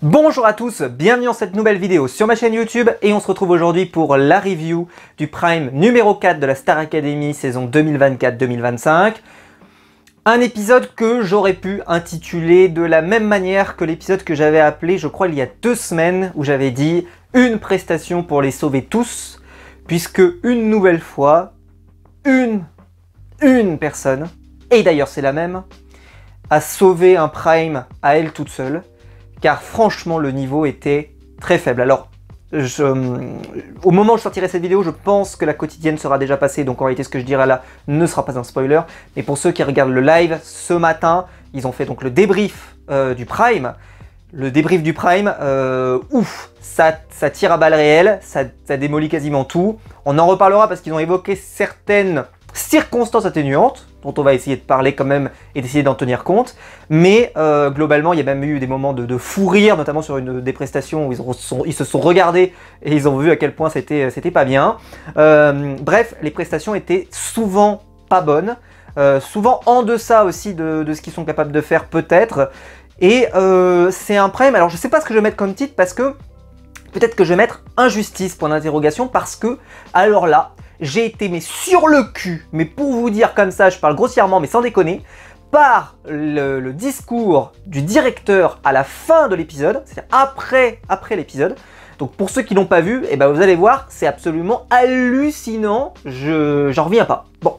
Bonjour à tous, bienvenue dans cette nouvelle vidéo sur ma chaîne YouTube et on se retrouve aujourd'hui pour la review du Prime numéro 4 de la Star Academy saison 2024-2025. Un épisode que j'aurais pu intituler de la même manière que l'épisode que j'avais appelé, je crois il y a 2 semaines, où j'avais dit une prestation pour les sauver tous, puisque une nouvelle fois, une personne, et d'ailleurs c'est la même, a sauvé un Prime à elle toute seule. Car franchement le niveau était très faible. Alors au moment où je sortirai cette vidéo, je pense que la quotidienne sera déjà passée, donc en réalité ce que je dirai là ne sera pas un spoiler. Mais pour ceux qui regardent le live, ce matin, ils ont fait donc le débrief du Prime. Le débrief du Prime, ouf, ça tire à balles réelles, ça démolit quasiment tout. On en reparlera parce qu'ils ont évoqué certaines circonstances atténuantes, dont on va essayer de parler quand même et d'essayer d'en tenir compte. Mais globalement, il y a même eu des moments de fou rire, notamment sur une des prestations où ils se sont regardés et ils ont vu à quel point c'était pas bien. Bref, les prestations étaient souvent pas bonnes, souvent en deçà aussi de ce qu'ils sont capables de faire peut-être. Et c'est un Prime, alors je sais pas ce que je vais mettre comme titre parce que peut-être que je vais mettre injustice point d'interrogation parce que, alors là, j'ai été mais sur le cul, mais pour vous dire comme ça, je parle grossièrement mais sans déconner, par le discours du directeur à la fin de l'épisode, c'est-à-dire après l'épisode. Donc pour ceux qui l'ont pas vu, eh ben vous allez voir, c'est absolument hallucinant, j'en reviens pas. Bon,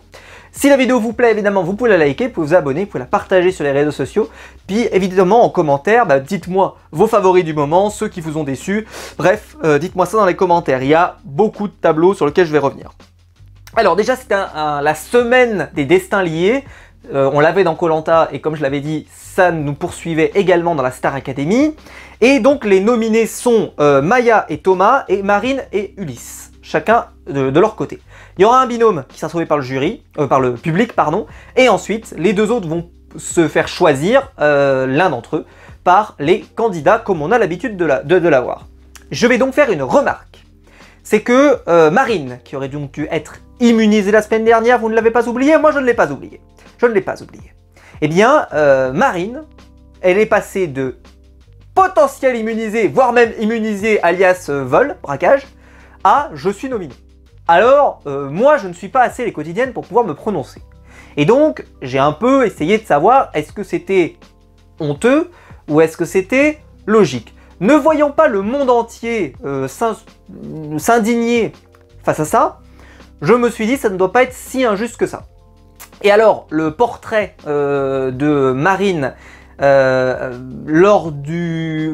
si la vidéo vous plaît, évidemment, vous pouvez la liker, vous pouvez vous abonner, vous pouvez la partager sur les réseaux sociaux. Puis évidemment, en commentaire, dites-moi vos favoris du moment, ceux qui vous ont déçus. Bref, dites-moi ça dans les commentaires. Il y a beaucoup de tableaux sur lesquels je vais revenir. Alors déjà, c'était la semaine des destins liés. On l'avait dans Koh-Lanta et comme je l'avais dit, ça nous poursuivait également dans la Star Academy. Et donc les nominés sont Maya et Thomas et Marine et Ulysse, chacun de leur côté. Il y aura un binôme qui sera sauvé par le jury, par le public, pardon, et ensuite les deux autres vont se faire choisir, l'un d'entre eux, par les candidats comme on a l'habitude de l'avoir. Je vais donc faire une remarque. C'est que Marine, qui aurait donc dû être immunisée la semaine dernière, vous ne l'avez pas oublié, moi je ne l'ai pas oublié. Je ne l'ai pas oublié. Eh bien, Marine, elle est passée de potentiel immunisé, voire même immunisé alias vol, braquage, à je suis nominé. Alors, moi je ne suis pas assez les quotidiennes pour pouvoir me prononcer. Et donc, j'ai un peu essayé de savoir est-ce que c'était honteux ou est-ce que c'était logique. Ne voyant pas le monde entier s'indigner face à ça, je me suis dit ça ne doit pas être si injuste que ça. Et alors, le portrait de Marine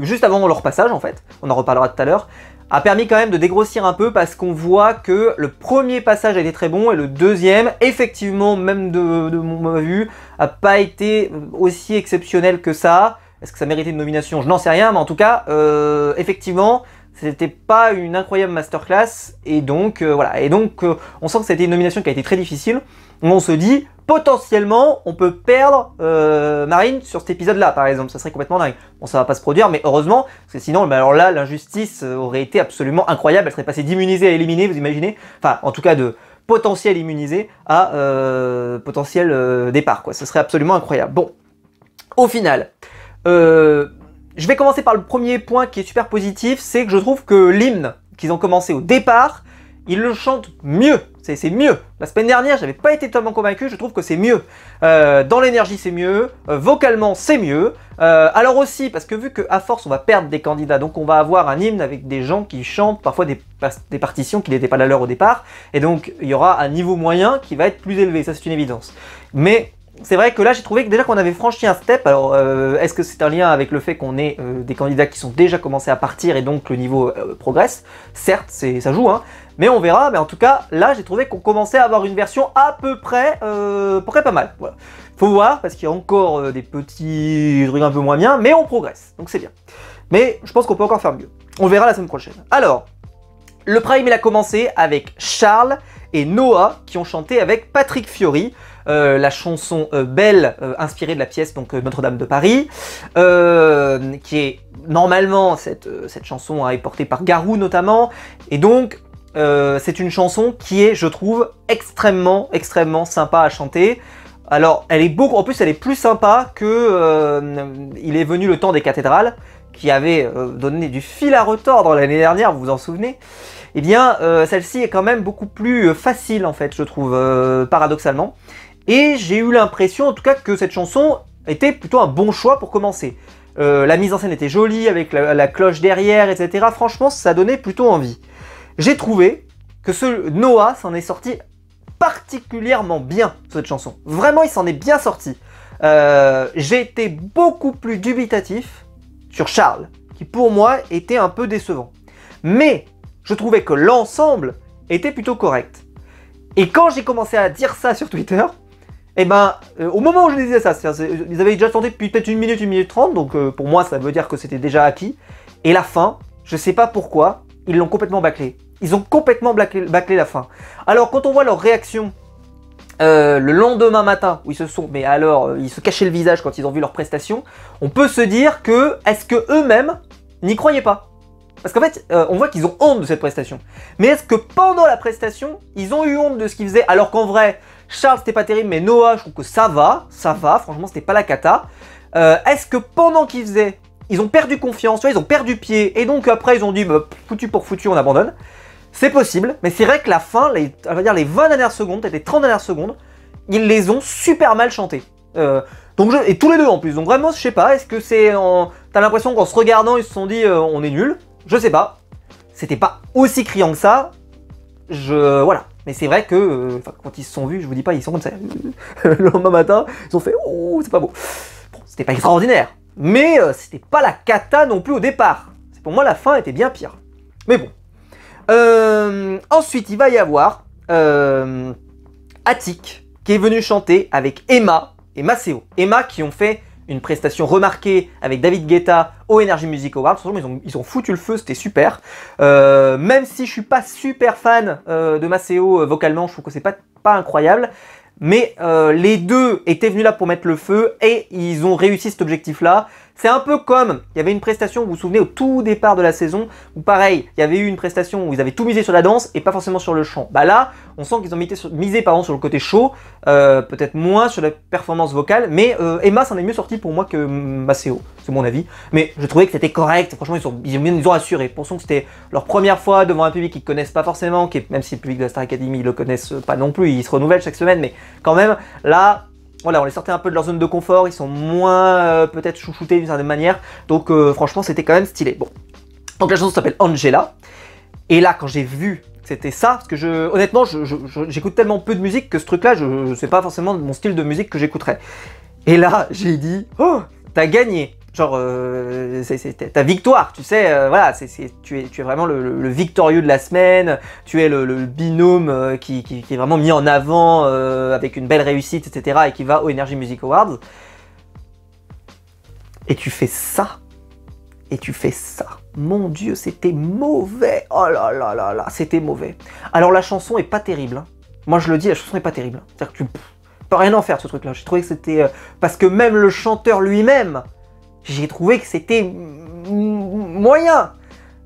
juste avant leur passage en fait, on en reparlera tout à l'heure, a permis quand même de dégrossir un peu parce qu'on voit que le premier passage a été très bon et le deuxième, effectivement, même de mon vue, a pas été aussi exceptionnel que ça. Est-ce que ça méritait une nomination? Je n'en sais rien, mais en tout cas, effectivement, c'était pas une incroyable masterclass et donc voilà. Et donc on sent que c'était une nomination qui a été très difficile. On se dit potentiellement on peut perdre Marine sur cet épisode-là par exemple, ça serait complètement dingue. Bon, ça va pas se produire, mais heureusement, parce que sinon, alors là, l'injustice aurait été absolument incroyable. Elle serait passée d'immunisée à éliminée, vous imaginez? Enfin, en tout cas de potentiel immunisé à potentiel départ, quoi. Ce serait absolument incroyable. Bon, au final. Je vais commencer par le premier point qui est super positif, c'est que je trouve que l'hymne qu'ils ont commencé au départ, ils le chantent mieux, c'est mieux. La semaine dernière, j'avais pas été totalement convaincu, je trouve que c'est mieux. Dans l'énergie, c'est mieux, vocalement, c'est mieux. Alors aussi, parce que vu qu'à force, on va perdre des candidats, donc on va avoir un hymne avec des gens qui chantent parfois des partitions qui n'étaient pas la leur au départ, et donc il y aura un niveau moyen qui va être plus élevé, ça c'est une évidence. Mais c'est vrai que là, j'ai trouvé que déjà qu'on avait franchi un step. Alors, est-ce que c'est un lien avec le fait qu'on ait des candidats qui sont déjà commencés à partir et donc le niveau progresse? Certes, ça joue, hein, mais on verra. Mais en tout cas, là, j'ai trouvé qu'on commençait à avoir une version à peu près pas mal. Voilà. Faut voir, parce qu'il y a encore des petits trucs un peu moins bien, mais on progresse, donc c'est bien. Mais je pense qu'on peut encore faire mieux. On verra la semaine prochaine. Alors, le Prime, il a commencé avec Charles et Noah qui ont chanté avec Patrick Fiori. La chanson Belle, inspirée de la pièce donc Notre-Dame de Paris, qui est normalement, cette chanson est portée par Garou notamment, et donc c'est une chanson qui est, je trouve, extrêmement sympa à chanter. Alors, elle est beaucoup, en plus elle est plus sympa que Il est venu le temps des cathédrales, qui avait donné du fil à retordre l'année dernière, vous vous en souvenez, eh bien celle-ci est quand même beaucoup plus facile en fait, je trouve, paradoxalement. Et j'ai eu l'impression en tout cas que cette chanson était plutôt un bon choix pour commencer. La mise en scène était jolie, avec la cloche derrière, etc. Franchement, ça donnait plutôt envie. J'ai trouvé que ce Noah s'en est sorti particulièrement bien, cette chanson. Vraiment, il s'en est bien sorti. J'ai été beaucoup plus dubitatif sur Charles, qui pour moi était un peu décevant. Mais je trouvais que l'ensemble était plutôt correct. Et quand j'ai commencé à dire ça sur Twitter, eh ben, au moment où je disais ça, ils avaient déjà tenté depuis peut-être 1 minute 30, donc pour moi ça veut dire que c'était déjà acquis. Et la fin, je sais pas pourquoi, ils l'ont complètement bâclé. Ils ont complètement bâclé la fin. Alors quand on voit leur réaction le lendemain matin, où ils se cachaient le visage quand ils ont vu leur prestation, on peut se dire que, est-ce que eux-mêmes n'y croyaient pas? Parce qu'en fait, on voit qu'ils ont honte de cette prestation. Mais est-ce que pendant la prestation, ils ont eu honte de ce qu'ils faisaient? Alors qu'en vrai, Charles c'était pas terrible, mais Noah, je trouve que ça va, franchement c'était pas la cata. Est-ce que pendant qu'ils faisaient, ils ont perdu confiance, tu vois, ils ont perdu pied, et donc après ils ont dit, bah, foutu pour foutu, on abandonne? C'est possible, mais c'est vrai que la fin, on va dire les 20 dernières secondes, peut-être les 30 dernières secondes, ils les ont super mal chantés. Et tous les deux en plus, donc vraiment, je sais pas, est-ce que c'est... T'as l'impression qu'en se regardant, ils se sont dit, on est nuls? Je sais pas. C'était pas aussi criant que ça. Voilà. Mais c'est vrai que, quand ils se sont vus, je vous dis pas, ils sont comme ça. Le lendemain matin, ils ont fait, oh, c'est pas beau. Bon, c'était pas extraordinaire. Mais c'était pas la cata non plus au départ. Pour moi, la fin était bien pire. Mais bon. Ensuite, il va y avoir Attic qui est venu chanter avec Emma et Maceo. Emma qui ont fait une prestation remarquée avec David Guetta au Energy Music Awards. Ils ont foutu le feu, c'était super. Même si je suis pas super fan de Maceo vocalement, je trouve que c'est pas incroyable. Mais les deux étaient venus là pour mettre le feu et ils ont réussi cet objectif-là. C'est un peu comme, il y avait une prestation, vous vous souvenez, au tout départ de la saison, où pareil, il y avait eu une prestation où ils avaient tout misé sur la danse et pas forcément sur le chant. Bah là, on sent qu'ils ont misé sur le côté show, peut-être moins sur la performance vocale, mais Emma s'en est mieux sortie pour moi que Maceo, c'est mon avis. Mais je trouvais que c'était correct, franchement ils ont assuré. Pensons que c'était leur première fois devant un public qu'ils ne connaissent pas forcément, même si le public de la Star Academy ils le connaissent pas non plus, ils se renouvellent chaque semaine, mais quand même, là... Voilà, on les sortait un peu de leur zone de confort, ils sont moins peut-être chouchoutés d'une certaine manière, donc franchement c'était quand même stylé. Bon, donc la chanson s'appelle Angela, et là quand j'ai vu que c'était ça, parce que honnêtement j'écoute tellement peu de musique que ce truc-là, je sais pas forcément mon style de musique que j'écouterais. Et là j'ai dit, oh, t'as gagné, genre c'est ta victoire, tu sais, voilà, tu es vraiment le victorieux de la semaine, tu es le binôme qui est vraiment mis en avant avec une belle réussite, etc. et qui va au Energy Music Awards. Et tu fais ça. Et tu fais ça. Mon Dieu, c'était mauvais. Oh là là là là, c'était mauvais. Alors la chanson est pas terrible. Hein. Moi je le dis, la chanson est pas terrible. Hein. C'est-à-dire que tu peux rien en faire de ce truc-là. J'ai trouvé que c'était... parce que même le chanteur lui-même, j'ai trouvé que c'était moyen.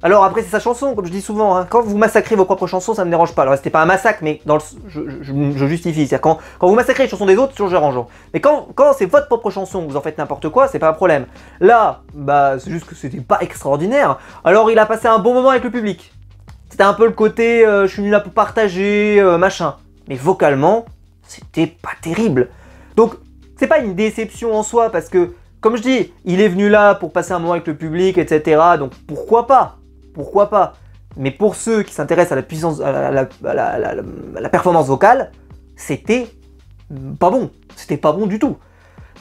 Alors après c'est sa chanson, comme je dis souvent, hein. Quand vous massacrez vos propres chansons, ça me dérange pas. Alors c'était pas un massacre, mais je justifie. C'est-à-dire quand vous massacrez les chansons des autres, c'est toujours dérangeant. Mais quand c'est votre propre chanson, vous en faites n'importe quoi, c'est pas un problème. Là, bah c'est juste que c'était pas extraordinaire. Alors il a passé un bon moment avec le public. C'était un peu le côté, je suis venu là pour partager, machin. Mais vocalement, c'était pas terrible. Donc c'est pas une déception en soi, parce que comme je dis, il est venu là pour passer un moment avec le public, etc. Donc pourquoi pas? Pourquoi pas? Mais pour ceux qui s'intéressent à la puissance, à la performance vocale, c'était pas bon. C'était pas bon du tout.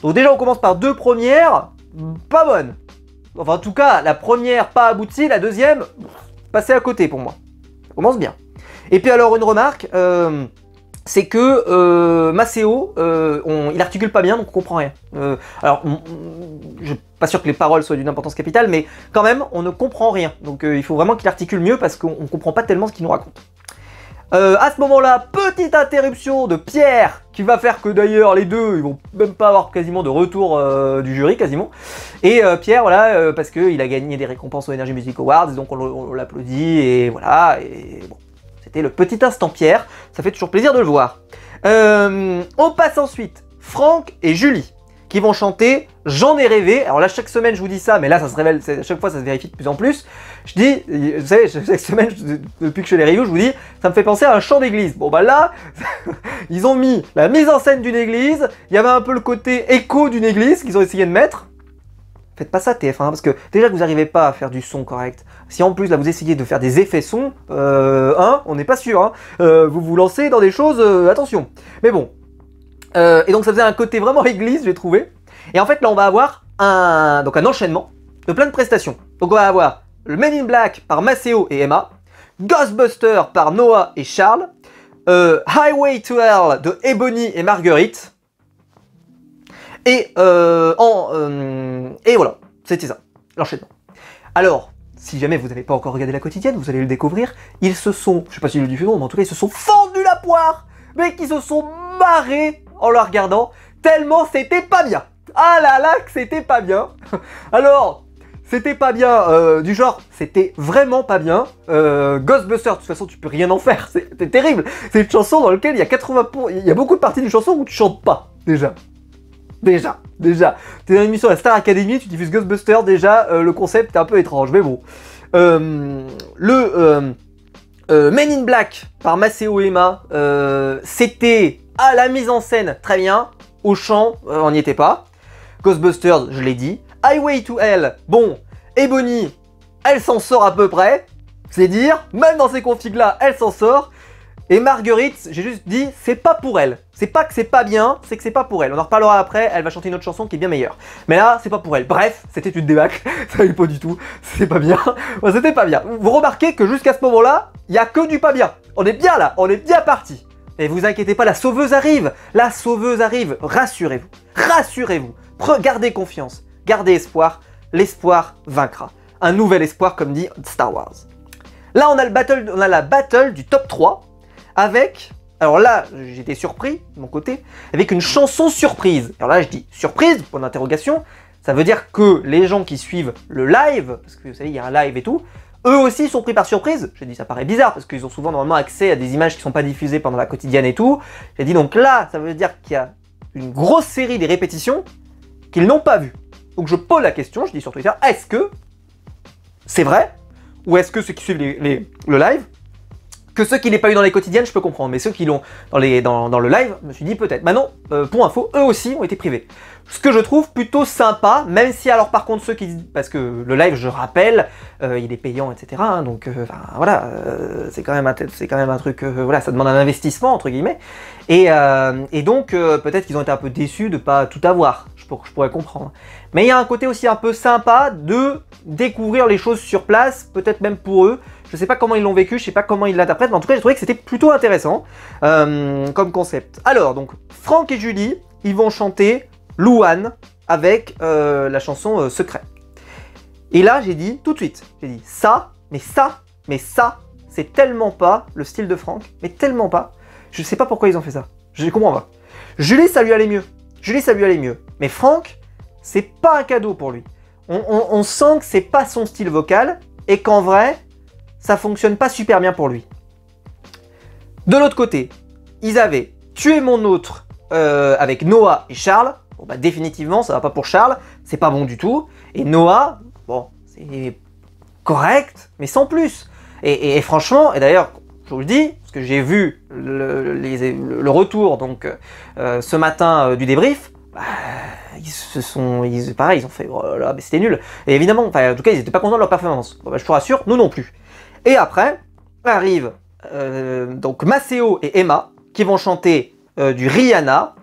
Donc déjà, on commence par deux premières, pas bonnes. Enfin, en tout cas, la première pas aboutie, la deuxième, passée à côté pour moi. Ça commence bien. Et puis alors, une remarque... c'est que Maceo, il articule pas bien, donc on comprend rien. Alors, je suis pas sûr que les paroles soient d'une importance capitale, mais quand même, on ne comprend rien. Donc il faut vraiment qu'il articule mieux parce qu'on comprend pas tellement ce qu'il nous raconte. À ce moment-là, petite interruption de Pierre, qui va faire que d'ailleurs les deux, ils vont même pas avoir quasiment de retour du jury, quasiment. Et Pierre, voilà, parce qu'il a gagné des récompenses au Energy Music Awards, donc on l'applaudit, et voilà, et bon. C'était le petit instant Pierre, ça fait toujours plaisir de le voir. On passe ensuite, Franck et Julie, qui vont chanter J'en ai rêvé. Alors là, chaque semaine, je vous dis ça, mais là, ça se révèle, à chaque fois, ça se vérifie de plus en plus. Je dis, vous savez, chaque semaine, depuis que je fais les reviews, je vous dis, ça me fait penser à un chant d'église. Bon, bah là, ils ont mis la mise en scène d'une église, il y avait un peu le côté écho d'une église qu'ils ont essayé de mettre. Faites pas ça TF1, parce que déjà que vous n'arrivez pas à faire du son correct, si en plus là vous essayez de faire des effets son, on n'est pas sûr, hein, vous vous lancez dans des choses, attention. Mais bon, et donc ça faisait un côté vraiment église, j'ai trouvé. Et en fait là on va avoir un enchaînement de plein de prestations. Donc on va avoir le Men in Black par Maceo et Emma, Ghostbusters par Noah et Charles, Highway to Hell de Ebony et Marguerite. Et voilà, c'était ça, l'enchaînement. Alors, si jamais vous n'avez pas encore regardé la quotidienne, vous allez le découvrir, ils se sont, je sais pas si le diffusent, mais en tout cas ils se sont fendus la poire, mais qu'ils se sont marrés en la regardant, tellement c'était pas bien. Ah là là, que c'était pas bien. Alors, c'était pas bien, du genre, c'était vraiment pas bien. Ghostbusters, de toute façon, tu peux rien en faire, c'est terrible. C'est une chanson dans laquelle il y a il y a beaucoup de parties d'une chanson où tu chantes pas, déjà. Déjà. T'es dans une émission à la Star Academy, tu diffuses Ghostbusters, déjà, le concept est un peu étrange, mais bon. Men in Black par Maceo et Emma, c'était à la mise en scène, très bien. Au chant, on n'y était pas. Ghostbusters, je l'ai dit. Highway to Hell, bon, Ebony, elle s'en sort à peu près, c'est dire, même dans ces configs-là, elle s'en sort. Et Marguerite, j'ai juste dit, c'est pas pour elle. C'est pas que c'est pas bien, c'est que c'est pas pour elle. On en reparlera après, elle va chanter une autre chanson qui est bien meilleure. Mais là, c'est pas pour elle. Bref, c'était une débâcle, ça allait pas du tout, c'était pas bien. Bon, c'était pas bien. Vous remarquez que jusqu'à ce moment-là, il y a que du pas bien. On est bien là, on est bien parti. Et vous inquiétez pas, la sauveuse arrive. La sauveuse arrive, rassurez-vous. Rassurez-vous, gardez confiance, gardez espoir. L'espoir vaincra. Un nouvel espoir, comme dit Star Wars. Là, on a la battle du top 3. Avec, alors là, j'étais surpris, de mon côté, avec une chanson surprise. Alors là, je dis surprise, point d'interrogation, ça veut dire que les gens qui suivent le live, parce que vous savez, il y a un live et tout, eux aussi sont pris par surprise. J'ai dit, ça paraît bizarre, parce qu'ils ont souvent normalement accès à des images qui ne sont pas diffusées pendant la quotidienne et tout. J'ai dit, donc là, ça veut dire qu'il y a une grosse série des répétitions qu'ils n'ont pas vues. Donc je pose la question, je dis sur Twitter, est-ce que c'est vrai? Ou est-ce que ceux qui suivent le live, que ceux qui l'ont pas eu dans les quotidiennes, je peux comprendre, mais ceux qui l'ont dans le live, je me suis dit peut-être. Maintenant, pour info, eux aussi ont été privés. Ce que je trouve plutôt sympa, même si alors par contre ceux qui... Parce que le live, je rappelle, il est payant, etc. Hein, donc voilà, c'est quand même un truc, voilà, ça demande un investissement, entre guillemets. Et donc peut-être qu'ils ont été un peu déçus de pas tout avoir, je pourrais comprendre. Mais il y a un côté aussi un peu sympa de découvrir les choses sur place, peut-être même pour eux. Je sais pas comment ils l'ont vécu, je sais pas comment ils l'interprètent, mais en tout cas j'ai trouvé que c'était plutôt intéressant comme concept. Alors donc Franck et Julie, ils vont chanter Louane avec la chanson Secret. Et là j'ai dit tout de suite, j'ai dit ça, c'est tellement pas le style de Franck, mais tellement pas. Je sais pas pourquoi ils ont fait ça, je comprends pas. Julie ça lui allait mieux, mais Franck c'est pas un cadeau pour lui. On sent que c'est pas son style vocal et qu'en vrai ça fonctionne pas super bien pour lui. De l'autre côté, ils avaient Tu es mon autre avec Noah et Charles. Bon bah définitivement ça va pas pour Charles, c'est pas bon du tout. Et Noah, bon, c'est correct, mais sans plus. Et franchement, et d'ailleurs, je vous le dis, parce que j'ai vu le retour donc ce matin du débrief, bah, pareil, ils ont fait, oh là là, mais c'était nul. Et évidemment, enfin, en tout cas, ils étaient pas contents de leur performance. Bon, bah, je te rassure, nous non plus. Et après, arrivent donc Maceo et Emma, qui vont chanter du Rihanna,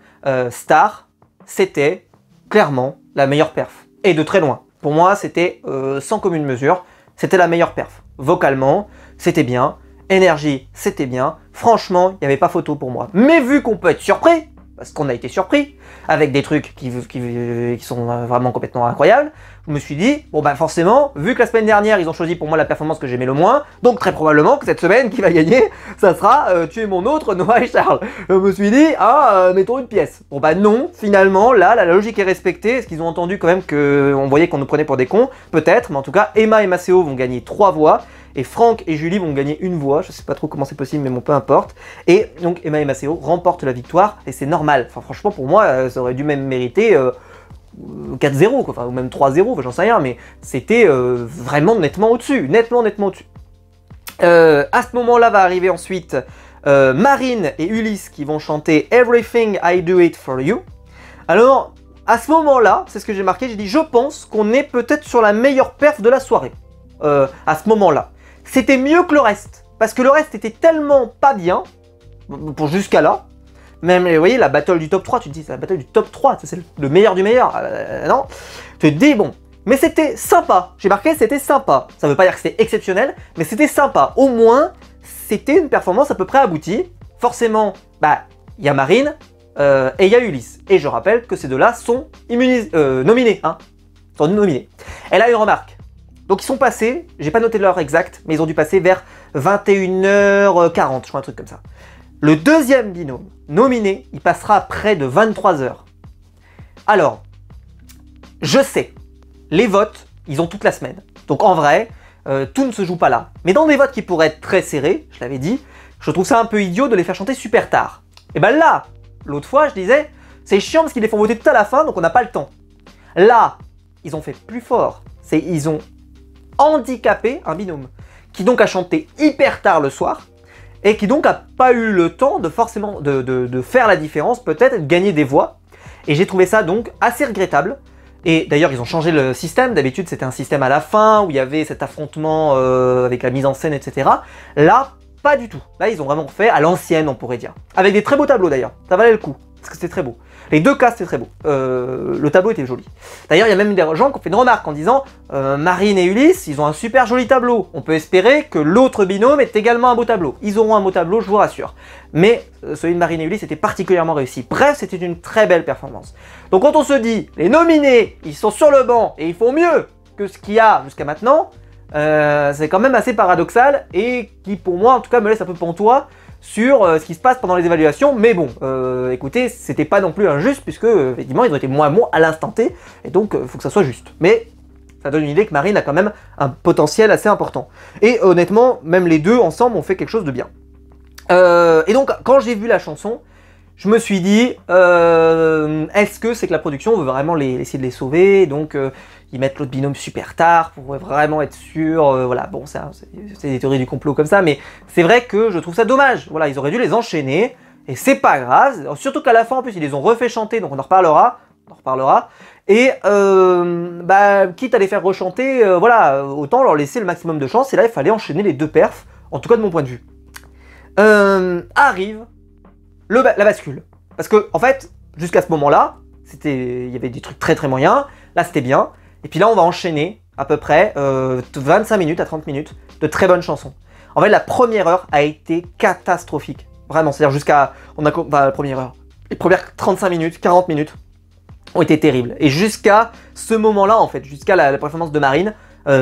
Star. C'était clairement la meilleure perf. Et de très loin. Pour moi, c'était sans commune mesure, c'était la meilleure perf. Vocalement, c'était bien. Énergie, c'était bien. Franchement, il n'y avait pas photo pour moi. Mais vu qu'on peut être surpris, parce qu'on a été surpris, avec des trucs qui sont vraiment complètement incroyables, je me suis dit, bon bah forcément, vu que la semaine dernière, ils ont choisi pour moi la performance que j'aimais le moins, donc très probablement que cette semaine, qui va gagner, ça sera Tu es mon autre, Noah et Charles. Je me suis dit, mettons une pièce. Bon bah non, finalement, là, la logique est respectée. Est-ce qu'ils ont entendu quand même qu'on voyait qu'on nous prenait pour des cons? Peut-être, mais en tout cas, Emma et Maceo vont gagner 3 voix. Et Franck et Julie vont gagner 1 voix, je sais pas trop comment c'est possible, mais bon, peu importe. Et donc Emma et Maceo remportent la victoire, et c'est normal. Enfin franchement, pour moi, ça aurait dû même mériter 4-0, enfin, ou même 3-0, j'en sais rien, mais c'était vraiment nettement au-dessus, nettement au-dessus. À ce moment-là va arriver ensuite Marine et Ulysse qui vont chanter Everything I Do It For You. Alors, à ce moment-là, c'est ce que j'ai marqué, j'ai dit je pense qu'on est peut-être sur la meilleure perf de la soirée. À ce moment-là. C'était mieux que le reste, parce que le reste était tellement pas bien, pour jusqu'à là. Même, vous voyez, la battle du top 3, tu te dis, c'est la battle du top 3, c'est le meilleur du meilleur. Non, tu te dis, bon, mais c'était sympa. J'ai marqué, c'était sympa. Ça veut pas dire que c'était exceptionnel, mais c'était sympa. Au moins, c'était une performance à peu près aboutie. Forcément, bah, il y a Marine et il y a Ulysse. Et je rappelle que ces deux-là sont nominés, hein. Sont nominés. Elle a une remarque. Donc ils sont passés, j'ai pas noté l'heure exacte, mais ils ont dû passer vers 21h40, je crois, un truc comme ça. Le deuxième binôme nominé, il passera près de 23h. Alors, je sais, les votes, ils ont toute la semaine. Donc en vrai, tout ne se joue pas là. Mais dans des votes qui pourraient être très serrés, je l'avais dit, je trouve ça un peu idiot de les faire chanter super tard. Et ben là, l'autre fois, je disais, c'est chiant parce qu'ils les font voter tout à la fin, donc on n'a pas le temps. Là, ils ont fait plus fort. Ils ont handicapé un binôme qui donc a chanté hyper tard le soir et qui donc a pas eu le temps de forcément de faire la différence, peut-être de gagner des voix. Et j'ai trouvé ça donc assez regrettable. Et d'ailleurs ils ont changé le système, d'habitude c'était un système à la fin où il y avait cet affrontement avec la mise en scène, etc. Là, pas du tout. Là ils ont vraiment fait à l'ancienne, on pourrait dire. Avec des très beaux tableaux d'ailleurs, ça valait le coup, parce que c'était très beau. Les deux cas c'était très beau, le tableau était joli. D'ailleurs il y a même des gens qui ont fait une remarque en disant Marine et Ulysse, ils ont un super joli tableau. On peut espérer que l'autre binôme ait également un beau tableau. Ils auront un beau tableau, je vous rassure. Mais celui de Marine et Ulysse était particulièrement réussi. Bref, c'était une très belle performance. Donc quand on se dit, les nominés, ils sont sur le banc et ils font mieux que ce qu'il y a jusqu'à maintenant, c'est quand même assez paradoxal et qui pour moi en tout cas me laisse un peu pantois sur ce qui se passe pendant les évaluations, mais bon, écoutez, c'était pas non plus injuste, puisque, effectivement, ils ont été moins bons à l'instant T, et donc, il faut que ça soit juste. Mais, ça donne une idée que Marine a quand même un potentiel assez important. Et honnêtement, même les deux ensemble ont fait quelque chose de bien. Et donc, quand j'ai vu la chanson, je me suis dit, est-ce que c'est que la production veut vraiment essayer de les sauver, donc ils mettent l'autre binôme super tard pour vraiment être sûr, voilà, bon, c'est des théories du complot comme ça, mais c'est vrai que je trouve ça dommage, voilà, ils auraient dû les enchaîner, et c'est pas grave, surtout qu'à la fin, en plus, ils les ont refait chanter, donc on en reparlera, et bah, quitte à les faire rechanter, voilà, autant leur laisser le maximum de chance, et là, il fallait enchaîner les deux perfs, en tout cas de mon point de vue. Arrive la bascule, parce que, en fait, jusqu'à ce moment-là, il y avait des trucs très moyens, là c'était bien, et puis là on va enchaîner à peu près 25 minutes à 30 minutes de très bonnes chansons. En fait la première heure a été catastrophique, vraiment, c'est-à-dire jusqu'à, la première heure, les premières 35 minutes, 40 minutes ont été terribles. Et jusqu'à ce moment-là en fait, jusqu'à la performance de Marine,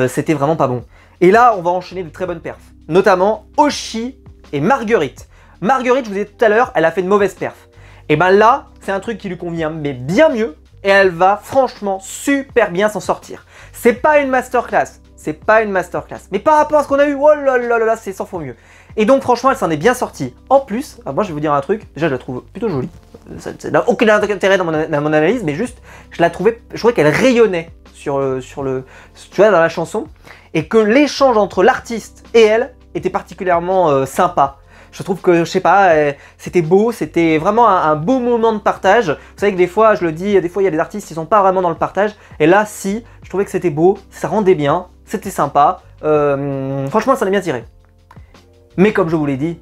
c'était vraiment pas bon. Et là on va enchaîner de très bonnes perfs, notamment Oshi et Marguerite. Marguerite, je vous ai dit tout à l'heure, elle a fait de mauvaises perfs. Et ben là, c'est un truc qui lui convient mais bien mieux, et elle va franchement super bien s'en sortir. C'est pas une masterclass, mais par rapport à ce qu'on a eu, oh là là là là, c'est 100 fois mieux. Et donc franchement, elle s'en est bien sortie. En plus, moi je vais vous dire un truc, déjà je la trouve plutôt jolie. Ça n'a aucun intérêt dans mon analyse, mais juste, je trouvais qu'elle rayonnait tu vois, dans la chanson, et que l'échange entre l'artiste et elle était particulièrement sympa. Je trouve que, je sais pas, c'était beau, c'était vraiment un beau moment de partage. Vous savez que des fois, je le dis, des fois il y a des artistes qui sont pas vraiment dans le partage. Et là, si, je trouvais que c'était beau, ça rendait bien, c'était sympa. Franchement, ça en est bien tiré. Mais comme je vous l'ai dit,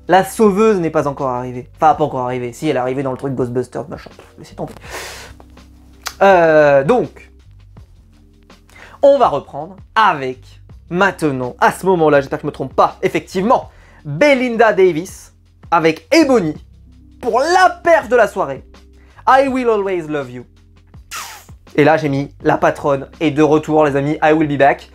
la sauveuse n'est pas encore arrivée. Enfin, pas encore arrivée. Si, elle est arrivée dans le truc Ghostbusters, machin. Laissez tomber. Donc, on va reprendre avec, maintenant, à ce moment-là, j'espère que je me trompe pas, effectivement, Belinda Davis avec Ebony pour la perf de la soirée. I Will Always Love You. Et là j'ai mis la patronne est de retour les amis, I Will Be Back.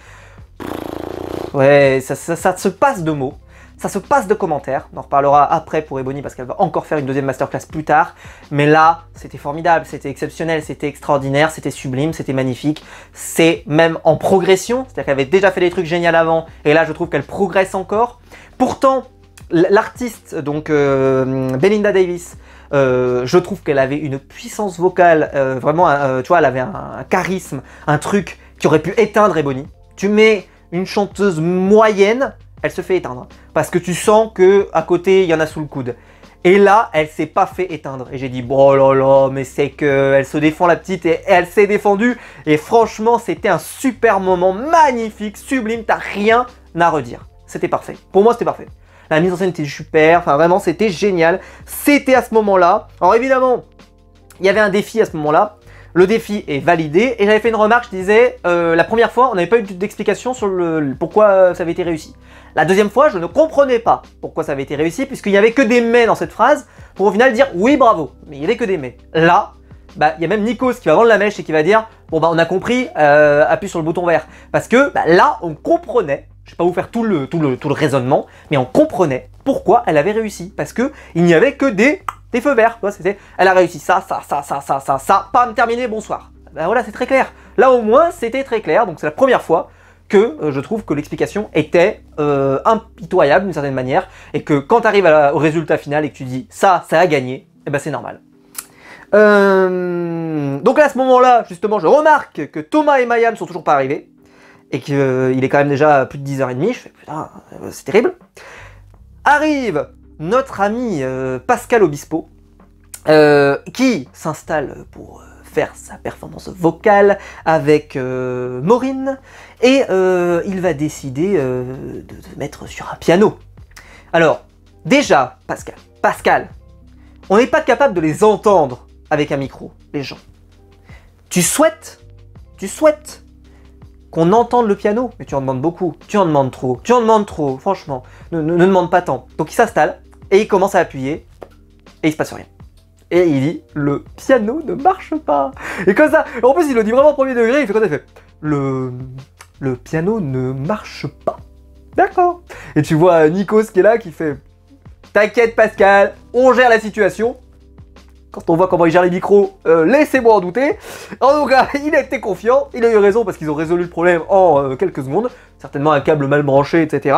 Ouais, ça se passe de mots, ça se passe de commentaires. On en reparlera après pour Ebony parce qu'elle va encore faire une deuxième masterclass plus tard. Mais là, c'était formidable, c'était exceptionnel, c'était extraordinaire, c'était sublime, c'était magnifique. C'est même en progression, c'est-à-dire qu'elle avait déjà fait des trucs géniaux avant et là je trouve qu'elle progresse encore. Pourtant, l'artiste, donc Belinda Davis, Je trouve qu'elle avait une puissance vocale, vraiment, tu vois, elle avait un charisme, un truc qui aurait pu éteindre Ebony. Tu mets une chanteuse moyenne, elle se fait éteindre. Parce que tu sens que à côté, il y en a sous le coude. Et là, elle s'est pas fait éteindre. Et j'ai dit, bon, oh là là, mais c'est que elle se défend la petite et elle s'est défendue. Et franchement, c'était un super moment, magnifique, sublime. T'as rien à redire. C'était parfait. Pour moi, c'était parfait. La mise en scène était super. Enfin, vraiment, c'était génial. C'était à ce moment-là. Alors évidemment, il y avait un défi à ce moment-là. Le défi est validé et j'avais fait une remarque, je disais, la première fois, on n'avait pas eu d'explication sur pourquoi ça avait été réussi. La deuxième fois, je ne comprenais pas pourquoi ça avait été réussi, puisqu'il n'y avait que des mais dans cette phrase, pour au final dire oui, bravo, mais il n'y avait que des mais. Là, bah, il y a même Nikos qui va vendre la mèche et qui va dire, bon bah on a compris, appuie sur le bouton vert. Parce que bah, là, on comprenait, je ne vais pas vous faire tout le raisonnement, mais on comprenait pourquoi elle avait réussi. Parce que il n'y avait que des feux verts. Elle a réussi ça, pam, terminé, bonsoir. Ben voilà, c'est très clair. Là au moins, c'était très clair. Donc c'est la première fois que je trouve que l'explication était impitoyable d'une certaine manière. Et que quand tu arrives au résultat final et que tu dis ça a gagné, eh ben c'est normal. Donc là, à ce moment-là, justement, je remarque que Thomas et Maya ne sont toujours pas arrivés. Et qu'il est quand même déjà plus de 10h30. Je fais putain, c'est terrible. Arrive notre ami Pascal Obispo, qui s'installe pour faire sa performance vocale avec Maureen, et il va décider de mettre sur un piano. Alors, déjà, Pascal, on n'est pas capable de les entendre avec un micro, les gens. Tu souhaites qu'on entende le piano, mais tu en demandes beaucoup, tu en demandes trop, franchement, ne demande pas tant. Donc il s'installe, et il commence à appuyer, et il se passe rien. Et il dit, le piano ne marche pas. Et comme ça, en plus il le dit vraiment au premier degré, il fait quoi, il fait, le piano ne marche pas. D'accord. Et tu vois Nikos qui est là, qui fait, t'inquiète Pascal, on gère la situation. Quand on voit comment il gère les micros, laissez-moi en douter. En tout cas, il était confiant, il a eu raison parce qu'ils ont résolu le problème en quelques secondes. Certainement un câble mal branché, etc.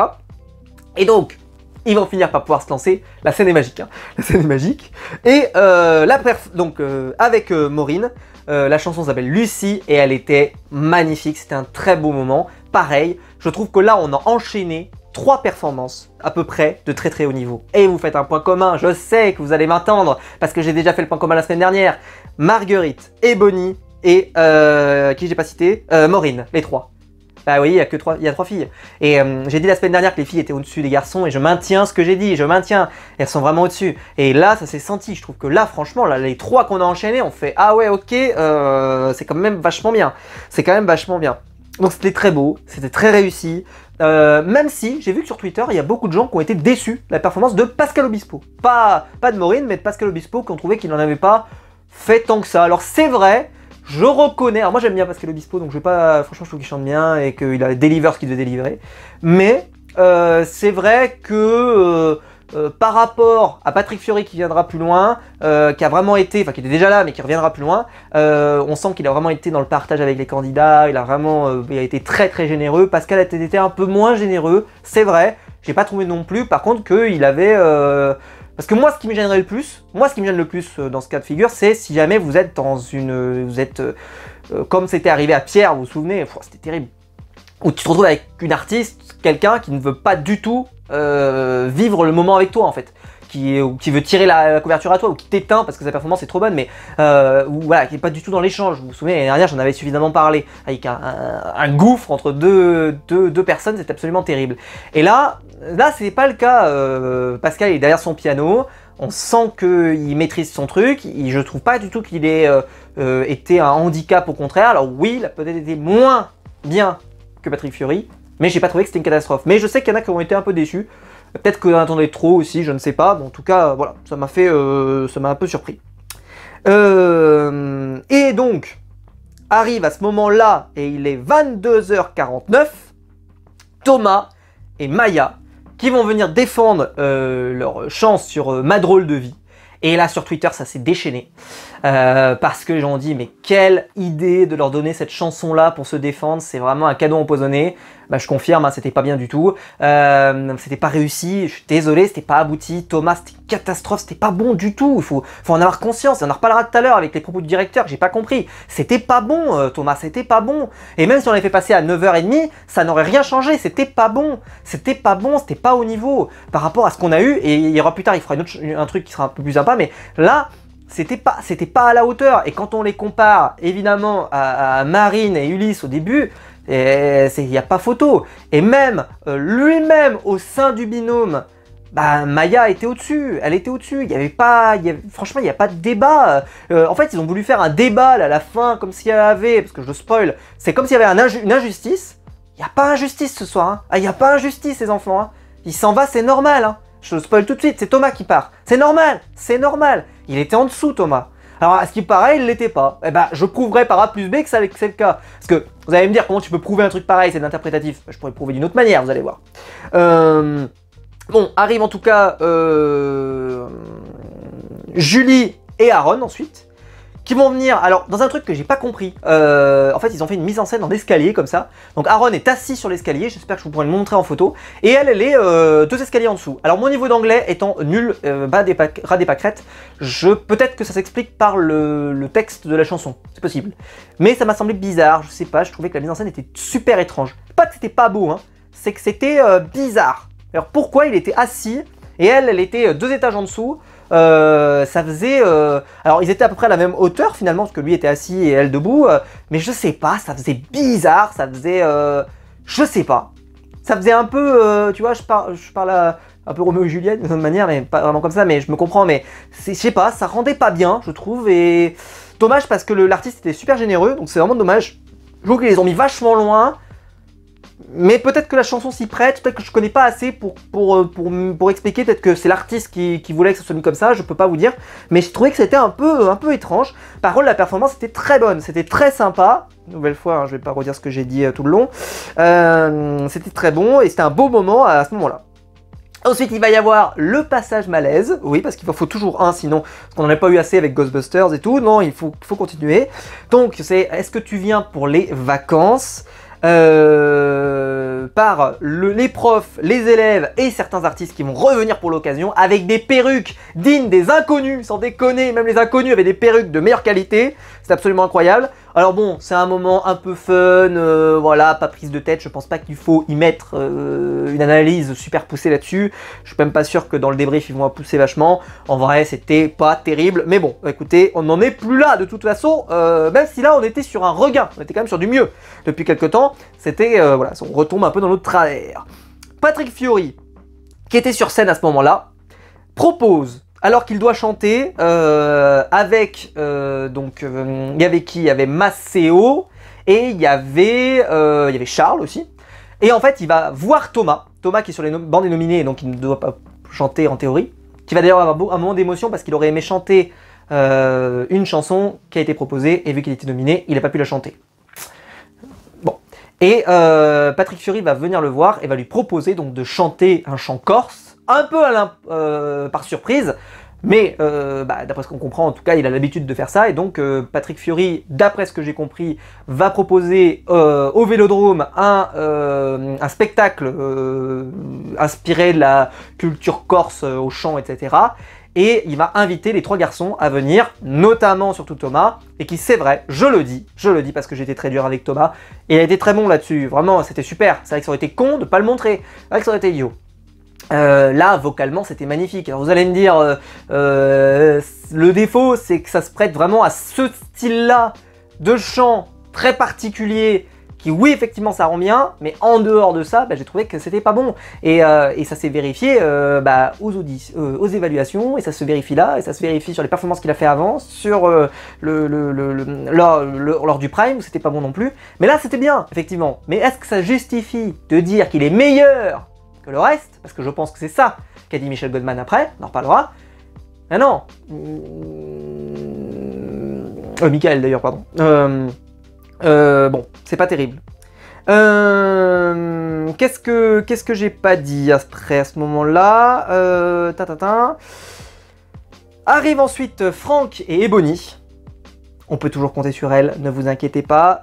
Et donc, ils vont finir par pouvoir se lancer. La scène est magique, hein. La scène est magique. Et avec Maureen, la chanson s'appelle Lucie et elle était magnifique. C'était un très beau moment. Pareil, je trouve que là, on a enchaîné 3 performances à peu près de très haut niveau. Et vous faites un point commun, je sais que vous allez m'entendre, parce que j'ai déjà fait le point commun la semaine dernière. Marguerite, Ebony et, qui j'ai pas cité, Maureen, les 3. Bah oui, il y a 3 filles. Et j'ai dit la semaine dernière que les filles étaient au-dessus des garçons, et je maintiens ce que j'ai dit, elles sont vraiment au-dessus. Et là, ça s'est senti, je trouve que là, franchement, là, les 3 qu'on a enchaînés, on fait, ah ouais, ok, c'est quand même vachement bien. Donc c'était très beau, c'était très réussi, même si j'ai vu que sur Twitter, il y a beaucoup de gens qui ont été déçus de la performance de Pascal Obispo. Pas de Maureen, mais de Pascal Obispo, qui ont trouvé qu'il n'en avait pas fait tant que ça. Alors c'est vrai, je reconnais, alors moi j'aime bien Pascal Obispo, donc je vais pas, franchement je trouve qu'il chante bien et qu'il a délivré ce qu'il devait délivrer. Mais c'est vrai que par rapport à Patrick Fiori qui viendra plus loin, qui a vraiment été, enfin qui était déjà là mais qui reviendra plus loin, on sent qu'il a vraiment été dans le partage avec les candidats, il a été très généreux. Pascal a été un peu moins généreux, c'est vrai, j'ai pas trouvé non plus, par contre qu'il avait... Parce que moi ce qui me gêne le plus dans ce cas de figure, c'est si jamais vous êtes comme c'était arrivé à Pierre, vous vous souvenez, c'était terrible, où tu te retrouves avec une artiste, quelqu'un qui ne veut pas du tout vivre le moment avec toi en fait, qui veut tirer la couverture à toi, ou qui t'éteint parce que sa performance est trop bonne, mais ou voilà, qui n'est pas du tout dans l'échange. Vous vous souvenez, l'année dernière j'en avais suffisamment parlé, avec un gouffre entre deux personnes, c'est absolument terrible. Et là c'est pas le cas. Pascal est derrière son piano, on sent qu'il maîtrise son truc, je trouve pas du tout qu'il ait été un handicap, au contraire. Alors oui, il a peut-être été moins bien que Patrick Fiori, mais j'ai pas trouvé que c'était une catastrophe. Mais je sais qu'il y en a qui ont été un peu déçus. Peut-être qu'on attendait trop aussi, je ne sais pas. Bon, en tout cas, voilà, ça m'a un peu surpris. Et donc, arrive à ce moment-là, et il est 22h49, Thomas et Maya, qui vont venir défendre leur chance sur Ma drôle de vie. Et là, sur Twitter, ça s'est déchaîné. Parce que les gens ont dit, mais quelle idée de leur donner cette chanson-là pour se défendre. C'est vraiment un cadeau empoisonné. Bah, je confirme, hein, c'était pas bien du tout. C'était pas réussi, je suis désolé, c'était pas abouti. Thomas, c'était une catastrophe, c'était pas bon du tout. Il faut en avoir conscience. On en reparlera tout à l'heure avec les propos du directeur que j'ai pas compris. C'était pas bon, Thomas, c'était pas bon. Et même si on l'avait fait passer à 9h30, ça n'aurait rien changé. C'était pas bon. C'était pas bon, c'était pas au niveau par rapport à ce qu'on a eu. Et il y aura plus tard, il fera un truc qui sera un peu plus sympa. Mais là, c'était pas à la hauteur. Et quand on les compare, évidemment, à Marine et Ulysse au début, il n'y a pas photo. Et même, lui-même, au sein du binôme, bah, Maya était au-dessus. Elle était au-dessus. Franchement, il n'y a pas de débat. En fait, ils ont voulu faire un débat là, à la fin, comme s'il y avait, parce que je spoil, c'est comme s'il y avait une injustice. Il n'y a pas injustice ce soir. Hein. Ah, il n'y a pas injustice, les enfants. Hein. Il s'en va, c'est normal. Hein. Je le spoil tout de suite, c'est Thomas qui part. C'est normal, c'est normal. Il était en dessous, Thomas. Alors, à ce qui paraît, il ne l'était pas. Eh ben, je prouverai par A plus B que c'est le cas. Parce que vous allez me dire, comment tu peux prouver un truc pareil, c'est de l'interprétatif. Je pourrais le prouver d'une autre manière, vous allez voir. Bon, arrive en tout cas Julie et Aaron ensuite. Qui vont venir, alors dans un truc que j'ai pas compris, en fait ils ont fait une mise en scène en escalier comme ça, donc Aaron est assis sur l'escalier, j'espère que je pourrai le montrer en photo, et elle est 2 escaliers en dessous. Alors mon niveau d'anglais étant nul, ras des pâquerettes, peut-être que ça s'explique par le texte de la chanson, c'est possible. Mais ça m'a semblé bizarre, je sais pas, je trouvais que la mise en scène était super étrange. Pas que c'était pas beau, hein, c'est que c'était bizarre. Alors pourquoi il était assis, et elle était 2 étages en dessous. Ça faisait... alors ils étaient à peu près à la même hauteur finalement, parce que lui était assis et elle debout, mais je sais pas, ça faisait bizarre, ça faisait... je sais pas. Ça faisait un peu... tu vois, je parle un peu Roméo et Juliette de toute manière, mais pas vraiment comme ça, mais je me comprends, mais je sais pas, ça rendait pas bien, je trouve, et... Dommage parce que l'artiste était super généreux, donc c'est vraiment dommage. Je trouve qu'ils les ont mis vachement loin. Mais peut-être que la chanson s'y prête, peut-être que je connais pas assez pour expliquer, peut-être que c'est l'artiste qui voulait que ça soit mis comme ça, je peux pas vous dire. Mais je trouvais que c'était un peu étrange. Par contre, la performance était très bonne, c'était très sympa. Nouvelle fois, hein, je vais pas redire ce que j'ai dit tout le long. C'était très bon et c'était un beau moment à ce moment-là. Ensuite, il va y avoir le passage malaise. Oui, parce qu'il en faut toujours un, sinon, parce qu'on n'en a pas eu assez avec Ghostbusters et tout. Non, il faut continuer. Donc, c'est, est-ce que tu viens pour les vacances ? Par les profs, les élèves et certains artistes qui vont revenir pour l'occasion avec des perruques dignes des inconnus, sans déconner, même les inconnus avaient des perruques de meilleure qualité, c'est absolument incroyable. Alors bon, c'est un moment un peu fun, voilà, pas prise de tête, je pense pas qu'il faut y mettre une analyse super poussée là-dessus, je suis même pas sûr que dans le débrief ils vont la pousser vachement, en vrai c'était pas terrible, mais bon, écoutez, on n'en est plus là de toute façon, même si là on était sur un regain, on était quand même sur du mieux depuis quelques temps, c'était, voilà, on retombe un peu dans notre travers. Patrick Fiori, qui était sur scène à ce moment-là, propose, alors qu'il doit chanter, avec, donc, il y avait qui? Il y avait Maceo, et il y avait Charles aussi. Et en fait, il va voir Thomas qui est sur les bandes des nominés, donc il ne doit pas chanter en théorie, qui va d'ailleurs avoir un moment d'émotion parce qu'il aurait aimé chanter une chanson qui a été proposée, et vu qu'il était nominé, il n'a pas pu la chanter. Bon. Et Patrick Fiori va venir le voir et va lui proposer donc de chanter un chant corse, un peu par surprise, mais d'après ce qu'on comprend, en tout cas, il a l'habitude de faire ça, et donc Patrick Fiori, d'après ce que j'ai compris, va proposer au Vélodrome un spectacle inspiré de la culture corse au chant, etc. Et il va inviter les 3 garçons à venir, notamment surtout Thomas, et qui, c'est vrai, je le dis parce que j'étais très dur avec Thomas, et il a été très bon là-dessus, vraiment, c'était super. C'est vrai que ça aurait été con de pas le montrer, c'est vrai que ça aurait été idiot. Là, vocalement, c'était magnifique. Alors vous allez me dire, le défaut, c'est que ça se prête vraiment à ce style-là de chant très particulier, qui, oui, effectivement, ça rend bien, mais en dehors de ça, j'ai trouvé que c'était pas bon. Et ça s'est vérifié aux évaluations, et ça se vérifie là, et ça se vérifie sur les performances qu'il a fait avant, sur lors du Prime, où c'était pas bon non plus. Mais là, c'était bien, effectivement. Mais est-ce que ça justifie de dire qu'il est meilleur que le reste, parce que je pense que c'est ça qu'a dit Michel Goldman après, on en reparlera. Ah non, Michael d'ailleurs, pardon. Bon, c'est pas terrible. Qu'est-ce que j'ai pas dit après à ce moment-là? Arrive ensuite Franck et Ebony. On peut toujours compter sur elle, ne vous inquiétez pas.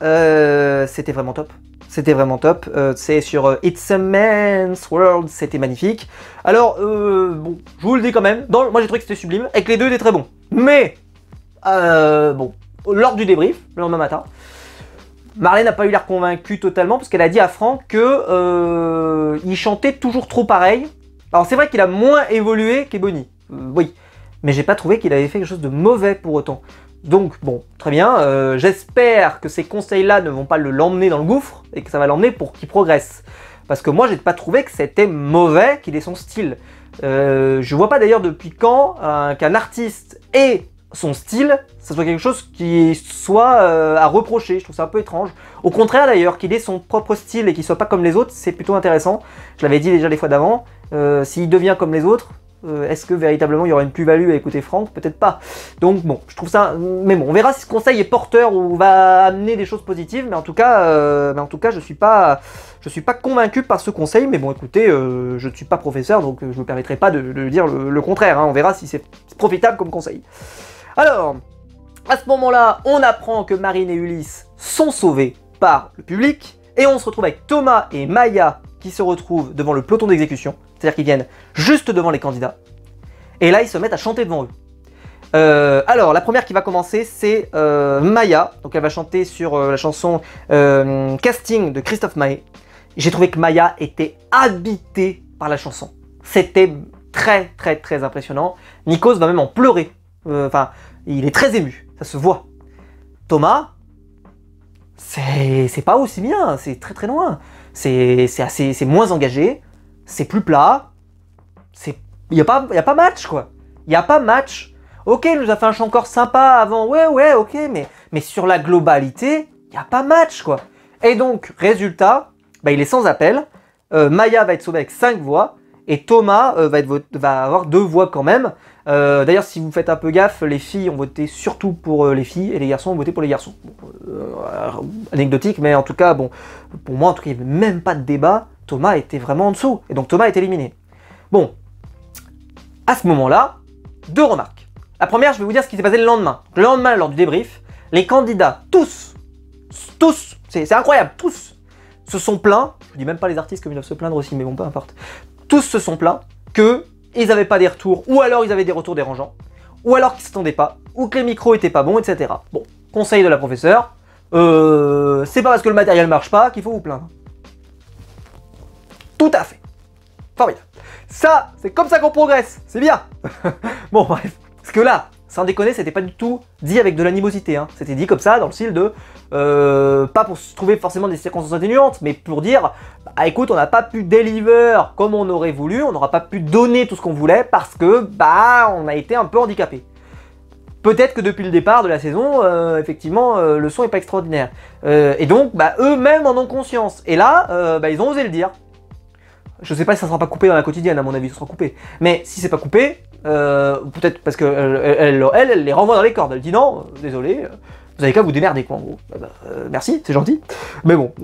C'était vraiment top. c'était vraiment top. C'est sur It's a Man's World, c'était magnifique. Alors, bon, je vous le dis quand même, moi j'ai trouvé que c'était sublime, et que les deux étaient très bons. Mais, bon, lors du débrief, le lendemain matin, Marley n'a pas eu l'air convaincue totalement, parce qu'elle a dit à Franck que il chantait toujours trop pareil. Alors c'est vrai qu'il a moins évolué qu'Ebony, oui, mais j'ai pas trouvé qu'il avait fait quelque chose de mauvais pour autant. Donc bon, très bien, j'espère que ces conseils-là ne vont pas l'emmener dans le gouffre, et que ça va l'emmener pour qu'il progresse. Parce que moi j'ai pas trouvé que c'était mauvais qu'il ait son style. Je vois pas d'ailleurs depuis quand qu'un artiste ait son style, ça soit quelque chose qui soit à reprocher. Je trouve ça un peu étrange. Au contraire d'ailleurs, qu'il ait son propre style et qu'il soit pas comme les autres, c'est plutôt intéressant. Je l'avais dit déjà les fois d'avant, s'il devient comme les autres, est-ce que véritablement il y aura une plus-value à écouter Franck? Peut-être pas. Donc bon, je trouve ça... Mais bon, on verra si ce conseil est porteur ou va amener des choses positives, mais en tout cas, je suis pas convaincu par ce conseil, mais bon écoutez, je ne suis pas professeur, donc je ne me permettrai pas de dire le contraire, hein. On verra si c'est profitable comme conseil. Alors, à ce moment-là, on apprend que Marine et Ulysse sont sauvés par le public, et on se retrouve avec Thomas et Maya qui se retrouvent devant le peloton d'exécution, c'est-à-dire qu'ils viennent juste devant les candidats, et là ils se mettent à chanter devant eux. Alors, la première qui va commencer, c'est Maya, donc elle va chanter sur la chanson Casting de Christophe Maé. J'ai trouvé que Maya était habitée par la chanson. C'était très très très impressionnant. Nikos va même en pleurer. Enfin, il est très ému, ça se voit. Thomas, c'est pas aussi bien, c'est très très loin. C'est moins engagé, c'est plus plat. Il y a pas match quoi. Il y a pas match. Ok, il nous a fait un chant encore sympa avant, ouais, ok, mais sur la globalité, il n'y a pas match quoi. Et donc, résultat, bah, il est sans appel. Maya va être sauvée avec 5 voix. Et Thomas va avoir 2 voix quand même. D'ailleurs, si vous faites un peu gaffe, les filles ont voté surtout pour les filles et les garçons ont voté pour les garçons. Anecdotique, mais en tout cas, bon, pour moi, en tout cas, il n'y avait même pas de débat. Thomas était vraiment en dessous. Et donc Thomas est éliminé. Bon, à ce moment-là, 2 remarques. La première, je vais vous dire ce qui s'est passé le lendemain. Le lendemain, lors du débrief, les candidats, tous, c'est incroyable, tous, se sont plaints. Je vous dis même pas les artistes comme ils doivent se plaindre aussi, mais bon, peu importe. Tous se sont plaints qu'ils n'avaient pas des retours, ou alors ils avaient des retours dérangeants, ou alors qu'ils ne s'attendaient pas, ou que les micros étaient pas bons, etc. Bon, conseil de la professeure, c'est pas parce que le matériel marche pas qu'il faut vous plaindre. Tout à fait. Formidable. Ça, c'est comme ça qu'on progresse, c'est bien. Bon, bref, parce que là, sans déconner, c'était pas du tout dit avec de l'animosité, hein. C'était dit comme ça, dans le style de... pas pour se trouver forcément des circonstances atténuantes, mais pour dire, bah écoute, on n'a pas pu deliver comme on aurait voulu, on n'aura pas pu donner tout ce qu'on voulait parce que, bah, on a été un peu handicapé. Peut-être que depuis le départ de la saison, effectivement, le son n'est pas extraordinaire. Et donc, bah, eux-mêmes en ont conscience. Et là, bah, ils ont osé le dire. Je sais pas si ça sera pas coupé dans la quotidienne, à mon avis, ça sera coupé. Mais si c'est pas coupé, peut-être parce qu'elle les renvoie dans les cordes. Elle dit non, désolé, vous avez qu'à vous démerder, quoi, en gros. Merci, c'est gentil. Mais bon,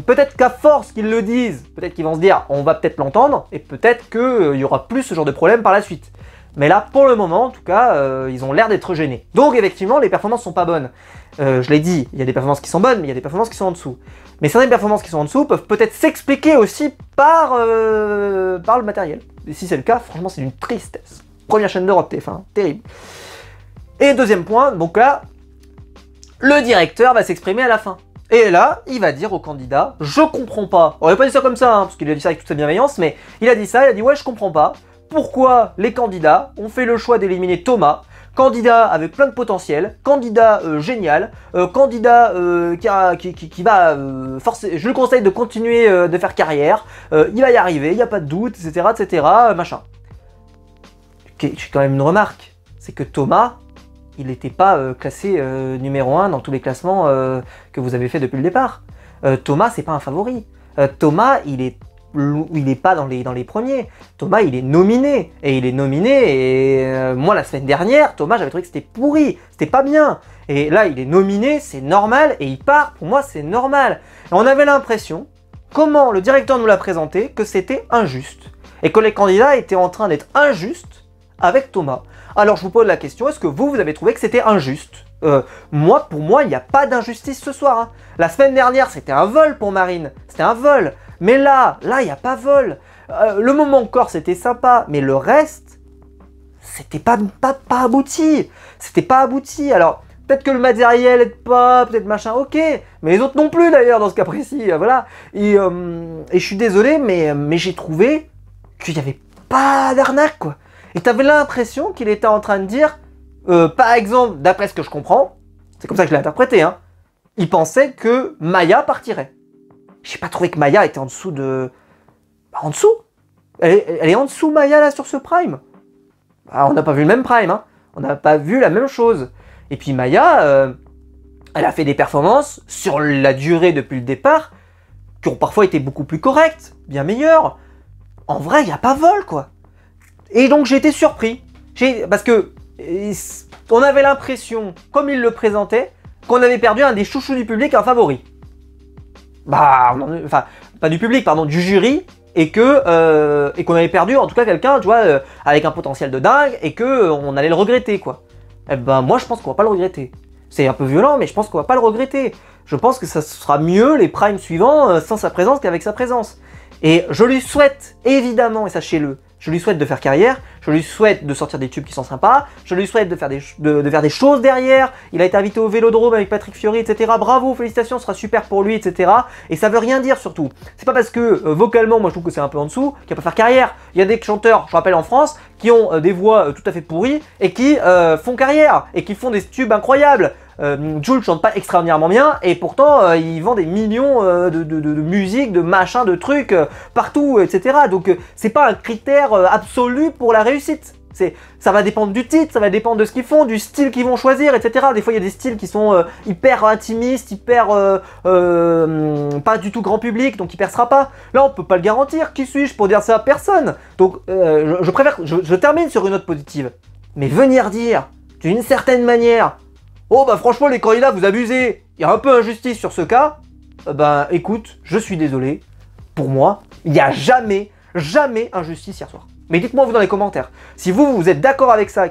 peut-être qu'à force qu'ils le disent, peut-être qu'ils vont se dire, on va peut-être l'entendre, et peut-être qu'il y aura plus ce genre de problème par la suite. Mais là, pour le moment, en tout cas, ils ont l'air d'être gênés. Donc, effectivement, les performances sont pas bonnes. Je l'ai dit, il y a des performances qui sont bonnes, mais il y a des performances qui sont en dessous. Mais certaines performances qui sont en dessous peuvent peut-être s'expliquer aussi par le matériel. Et si c'est le cas, franchement, c'est une tristesse. Première chaîne d'Europe, TF1, terrible. Et deuxième point, donc là, le directeur va s'exprimer à la fin. Et là, il va dire au candidat, je comprends pas. On n'aurait pas dit ça comme ça, hein, parce qu'il a dit ça avec toute sa bienveillance, mais il a dit ça, il a dit ouais, je comprends pas. Pourquoi les candidats ont fait le choix d'éliminer Thomas, candidat avec plein de potentiel, candidat génial, candidat qui va forcer, je le conseille de continuer de faire carrière, il va y arriver, il n'y a pas de doute, etc., machin. J'ai quand même une remarque, c'est que Thomas, il n'était pas classé numéro 1 dans tous les classements que vous avez fait depuis le départ. Thomas, c'est pas un favori. Thomas, il est pas dans les premiers. Thomas, il est nominé. Et il est nominé, et moi, la semaine dernière, Thomas, j'avais trouvé que c'était pourri. C'était pas bien. Et là, il est nominé, c'est normal, et il part, pour moi, c'est normal. Et on avait l'impression, comment le directeur nous l'a présenté, que c'était injuste. Et que les candidats étaient en train d'être injustes avec Thomas. Alors, je vous pose la question, est-ce que vous avez trouvé que c'était injuste Pour moi, il n'y a pas d'injustice ce soir. Hein. La semaine dernière, c'était un vol pour Marine. C'était un vol. Mais là, il n'y a pas vol. Le moment encore, c'était sympa. Mais le reste, c'était pas abouti. C'était pas abouti. Alors, peut-être que le matériel aide pas, peut-être machin, ok. Mais les autres non plus d'ailleurs, dans ce cas précis. Voilà. Et je suis désolé, mais j'ai trouvé qu'il n'y avait pas d'arnaque, quoi. Et tu avais l'impression qu'il était en train de dire, par exemple, d'après ce que je comprends, c'est comme ça que je l'ai interprété, hein, il pensait que Maya partirait. J'ai pas trouvé que Maya était en dessous de... Bah, en dessous. Elle est en dessous, Maya, là, sur ce Prime. Bah, on n'a pas vu le même Prime, hein. On n'a pas vu la même chose. Et puis Maya, elle a fait des performances sur la durée depuis le départ qui ont parfois été beaucoup plus correctes, bien meilleures. En vrai, il n'y a pas vol, quoi. Et donc j'ai été surpris. Parce que on avait l'impression, comme il le présentait, qu'on avait perdu un des chouchous du public, un favori. Bah, enfin, pas du public, pardon, du jury, et qu'on avait perdu en tout cas quelqu'un, tu vois, avec un potentiel de dingue, et qu'on allait le regretter, quoi. Eh ben moi je pense qu'on va pas le regretter. C'est un peu violent, mais je pense qu'on va pas le regretter. Je pense que ça sera mieux les primes suivants sans sa présence qu'avec sa présence. Et je lui souhaite, évidemment, et sachez-le, je lui souhaite de faire carrière, je lui souhaite de sortir des tubes qui sont sympas, je lui souhaite de faire des choses derrière. Il a été invité au Vélodrome avec Patrick Fiori, etc. Bravo, félicitations, ce sera super pour lui, etc. Et ça veut rien dire surtout. C'est pas parce que vocalement, moi je trouve que c'est un peu en dessous, qu'il va pas faire carrière. Il y a des chanteurs, je rappelle en France, qui ont des voix tout à fait pourries et qui font carrière et qui font des tubes incroyables. Jul chante pas extraordinairement bien et pourtant il vend des millions de musique, de machins, de trucs partout, etc. Donc c'est pas un critère absolu pour la réussite. Ça va dépendre du titre, ça va dépendre de ce qu'ils font, du style qu'ils vont choisir, etc. Des fois il y a des styles qui sont hyper intimistes, hyper pas du tout grand public, donc il percera pas. Là on peut pas le garantir. Qui suis-je pour dire ça à personne? Donc je termine sur une note positive. Mais venir dire d'une certaine manière, oh bah franchement les candidats vous abusez, il y a un peu injustice sur ce cas, ben écoute, je suis désolé, pour moi, il n'y a jamais injustice hier soir. Mais dites-moi vous dans les commentaires, si vous êtes d'accord avec ça,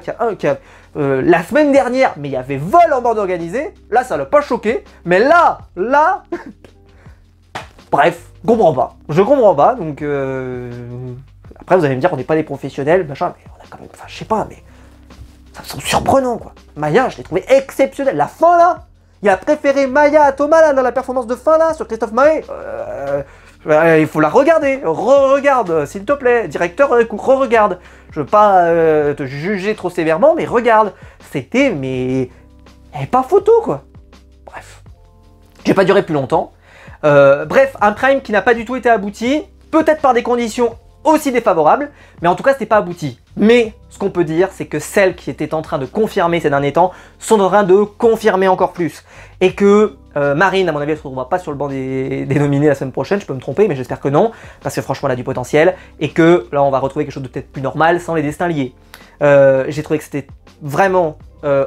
la semaine dernière, mais il y avait vol en bande organisée, là ça l'a pas choqué, mais là, bref, je comprends pas, donc après vous allez me dire qu'on n'est pas des professionnels, machin, mais on a quand même, enfin je sais pas, mais... Ça me semble surprenant, quoi. Maya, je l'ai trouvé exceptionnelle. La fin, là, il a préféré Maya à Thomas, là, dans la performance de fin, là, sur Christophe Maé. Il faut la regarder. Re-regarde, s'il te plaît. Directeur, re-regarde. Je veux pas te juger trop sévèrement, mais regarde. C'était, mais... Elle n'est pas photo, quoi. Bref. J'ai pas duré plus longtemps. Bref, un Prime qui n'a pas du tout été abouti. Peut-être par des conditions aussi défavorables, mais en tout cas c'était pas abouti. Mais ce qu'on peut dire, c'est que celles qui étaient en train de confirmer ces derniers temps sont en train de confirmer encore plus. Et que Marine, à mon avis, elle ne se retrouvera pas sur le banc des nominés la semaine prochaine, je peux me tromper, mais j'espère que non, parce que franchement elle a du potentiel, et que là on va retrouver quelque chose de peut-être plus normal sans les destins liés. J'ai trouvé que c'était vraiment,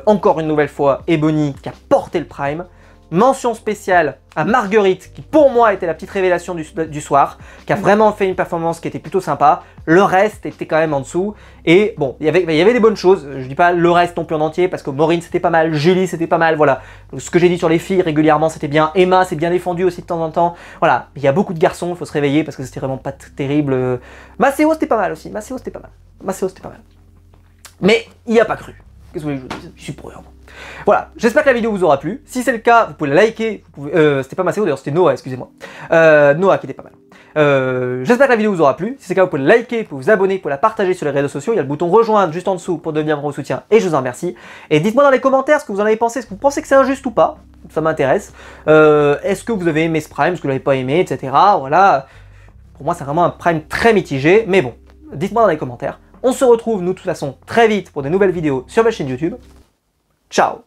encore une nouvelle fois, Ebony qui a porté le Prime. Mention spéciale à Marguerite, qui pour moi était la petite révélation du soir, qui a vraiment fait une performance qui était plutôt sympa. Le reste était quand même en dessous. Et bon, il y avait des bonnes choses. Je dis pas le reste non plus en entier, parce que Maureen c'était pas mal, Julie c'était pas mal, voilà. Ce que j'ai dit sur les filles régulièrement c'était bien. Emma c'est bien défendu aussi de temps en temps. Voilà, il y a beaucoup de garçons, il faut se réveiller parce que c'était vraiment pas terrible. Maceo c'était pas mal aussi, Maceo c'était pas mal. Mais il n'y a pas cru. Qu'est-ce que vous voulez que je vous dise? Je suis pour rien. Voilà, j'espère que la vidéo vous aura plu. Si c'est le cas, vous pouvez la liker. C'était pas Maceo d'ailleurs, c'était Noah, excusez-moi. Noah qui était pas mal. J'espère que la vidéo vous aura plu. Si c'est le cas, vous pouvez la liker, vous pouvez vous abonner, vous pouvez la partager sur les réseaux sociaux. Il y a le bouton rejoindre juste en dessous pour devenir mon soutien et je vous en remercie. Et dites-moi dans les commentaires ce que vous en avez pensé. Est-ce que vous pensez que c'est injuste ou pas? Ça m'intéresse. Est-ce que vous avez aimé ce Prime? Est-ce que vous l'avez pas aimé, etc. Voilà. Pour moi, c'est vraiment un Prime très mitigé. Mais bon, dites-moi dans les commentaires. On se retrouve, nous, de toute façon, très vite pour des nouvelles vidéos sur ma chaîne YouTube. Ciao!